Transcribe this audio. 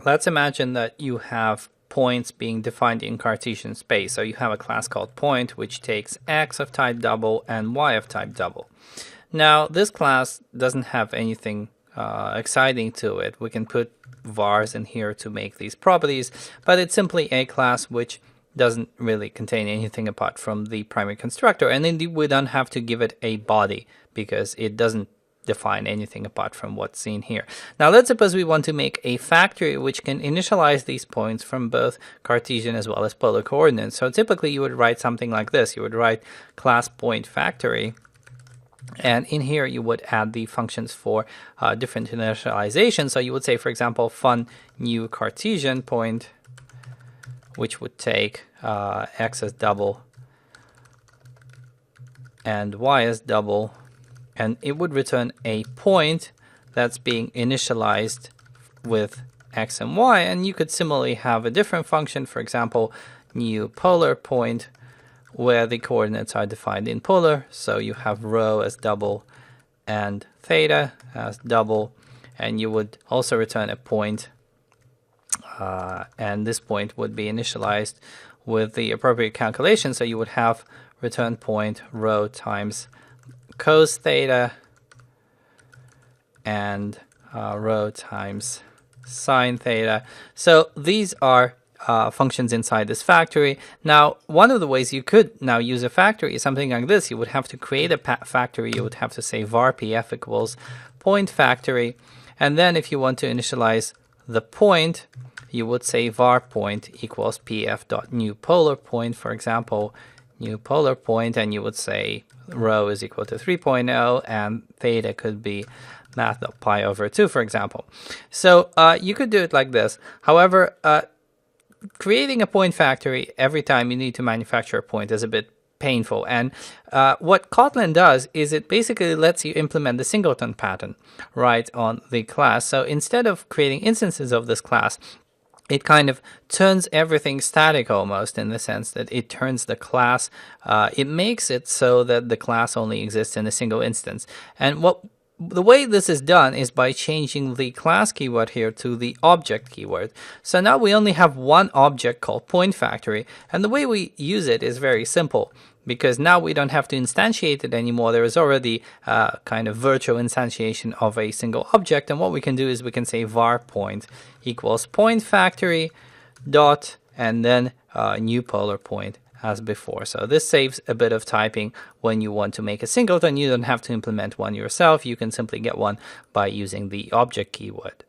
let's imagine that you have points being defined in Cartesian space. So you have a class called point, which takes x of type double and y of type double. Now, this class doesn't have anything exciting to it. We can put vars in here to make these properties, but it's simply a class which doesn't really contain anything apart from the primary constructor. And indeed, we don't have to give it a body because it doesn't define anything apart from what's seen here. Now let's suppose we want to make a factory which can initialize these points from both Cartesian as well as polar coordinates. So typically you would write something like this. You would write class point factory, and in here you would add the functions for different initialization. So you would say, for example, fun new Cartesian point, which would take x as double and y as double, and it would return a point that's being initialized with x and y. And you could similarly have a different function, for example, new polar point, where the coordinates are defined in polar. So you have rho as double and theta as double, and you would also return a point, and this point would be initialized with the appropriate calculation. So you would have return point rho times cos theta and rho times sine theta. So these are functions inside this factory. Now, one of the ways you could now use a factory is something like this. You would have to create a factory. You would have to say var pf equals point factory. And then if you want to initialize the point, you would say var point equals pf dot new polar point, for example, new polar point, and you would say rho is equal to 3.0 and theta could be math.pi over 2, for example. So you could do it like this. However, creating a point factory every time you need to manufacture a point is a bit painful. And what Kotlin does is it basically lets you implement the Singleton pattern right on the class. So instead of creating instances of this class, it kind of turns everything static almost, in the sense that it turns the class, it makes it so that the class only exists in a single instance. And the way this is done is by changing the class keyword here to the object keyword. So now we only have one object called point factory, and the way we use it is very simple, because now we don't have to instantiate it anymore. There is already a kind of virtual instantiation of a single object, and what we can do is we can say var point equals point factory dot and then new polar point as before. So this saves a bit of typing when you want to make a singleton. You don't have to implement one yourself. You can simply get one by using the object keyword.